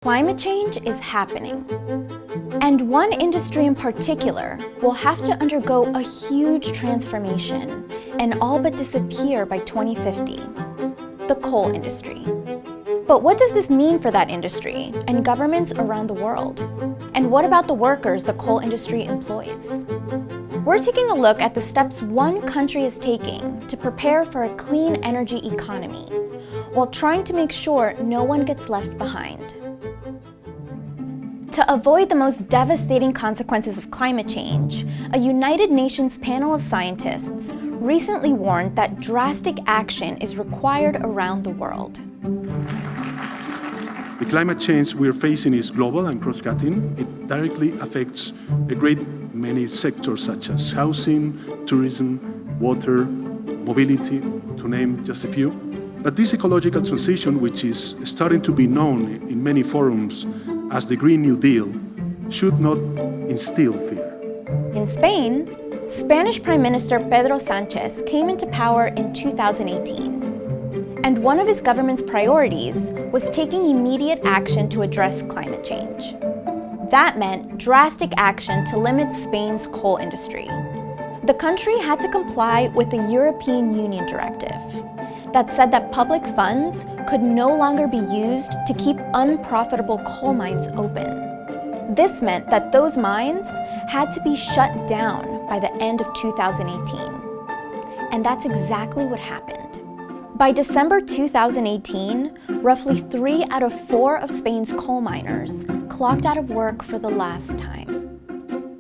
Climate change is happening, and one industry in particular will have to undergo a huge transformation and all but disappear by 2050, the coal industry. But what does this mean for that industry and governments around the world? And what about the workers the coal industry employs? We're taking a look at the steps one country is taking to prepare for a clean energy economy, while trying to make sure no one gets left behind. To avoid the most devastating consequences of climate change, a United Nations panel of scientists recently warned that drastic action is required around the world. The climate change we're facing is global and cross-cutting. It directly affects a great many sectors such as housing, tourism, water, mobility, to name just a few. But this ecological transition, which is starting to be known in many forums as the Green New Deal, should not instill fear. In Spain, Spanish Prime Minister Pedro Sanchez came into power in 2018. And one of his government's priorities was taking immediate action to address climate change. That meant drastic action to limit Spain's coal industry. The country had to comply with the European Union directive that said that public funds could no longer be used to keep unprofitable coal mines open. This meant that those mines had to be shut down by the end of 2018. And that's exactly what happened. By December 2018, roughly 3 out of 4 of Spain's coal miners clocked out of work for the last time.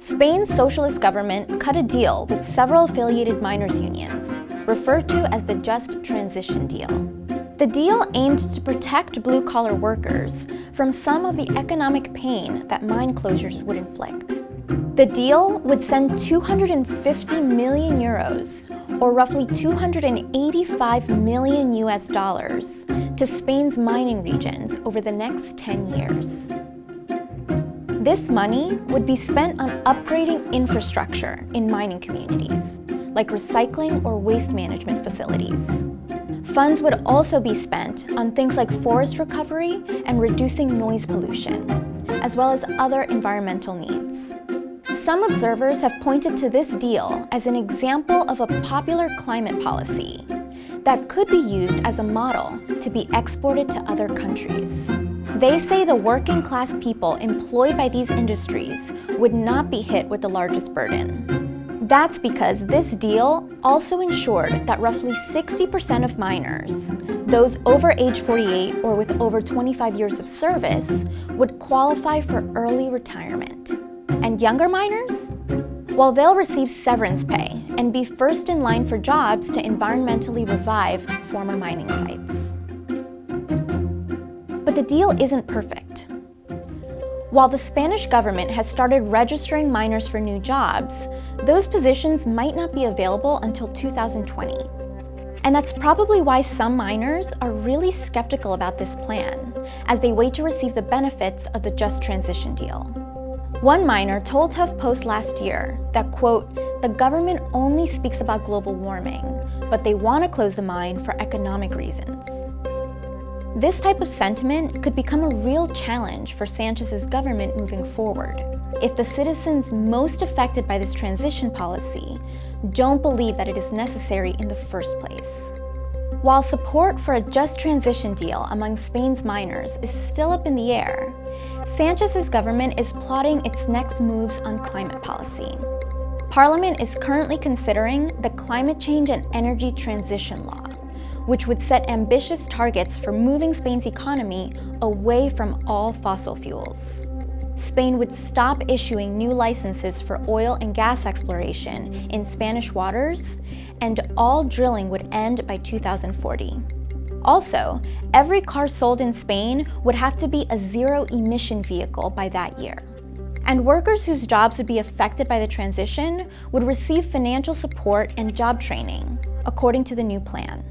Spain's socialist government cut a deal with several affiliated miners' unions, referred to as the Just Transition Deal. The deal aimed to protect blue-collar workers from some of the economic pain that mine closures would inflict. The deal would send 250 million euros, or roughly $285 million to Spain's mining regions over the next 10 years. This money would be spent on upgrading infrastructure in mining communities, like recycling or waste management facilities. Funds would also be spent on things like forest recovery and reducing noise pollution, as well as other environmental needs. Some observers have pointed to this deal as an example of a popular climate policy that could be used as a model to be exported to other countries. They say the working class people employed by these industries would not be hit with the largest burden. That's because this deal also ensured that roughly 60% of miners, those over age 48 or with over 25 years of service, would qualify for early retirement. And younger miners? Well, they'll receive severance pay and be first in line for jobs to environmentally revive former mining sites. But the deal isn't perfect. While the Spanish government has started registering miners for new jobs, those positions might not be available until 2020. And that's probably why some miners are really skeptical about this plan, as they wait to receive the benefits of the Just Transition Deal. One miner told HuffPost last year that, quote, "The government only speaks about global warming, but they want to close the mine for economic reasons." This type of sentiment could become a real challenge for Sanchez's government moving forward if the citizens most affected by this transition policy don't believe that it is necessary in the first place. While support for a Just Transition Deal among Spain's miners is still up in the air, Sanchez's government is plotting its next moves on climate policy. Parliament is currently considering the Climate Change and Energy Transition Law, which would set ambitious targets for moving Spain's economy away from all fossil fuels. Spain would stop issuing new licenses for oil and gas exploration in Spanish waters, and all drilling would end by 2040. Also, every car sold in Spain would have to be a zero-emission vehicle by that year. And workers whose jobs would be affected by the transition would receive financial support and job training, according to the new plan.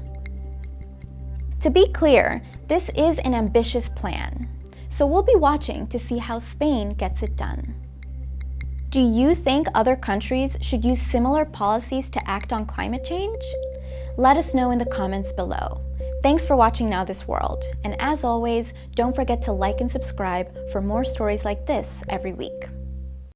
To be clear, this is an ambitious plan, so we'll be watching to see how Spain gets it done. Do you think other countries should use similar policies to act on climate change? Let us know in the comments below. Thanks for watching Now This World, and as always, don't forget to like and subscribe for more stories like this every week.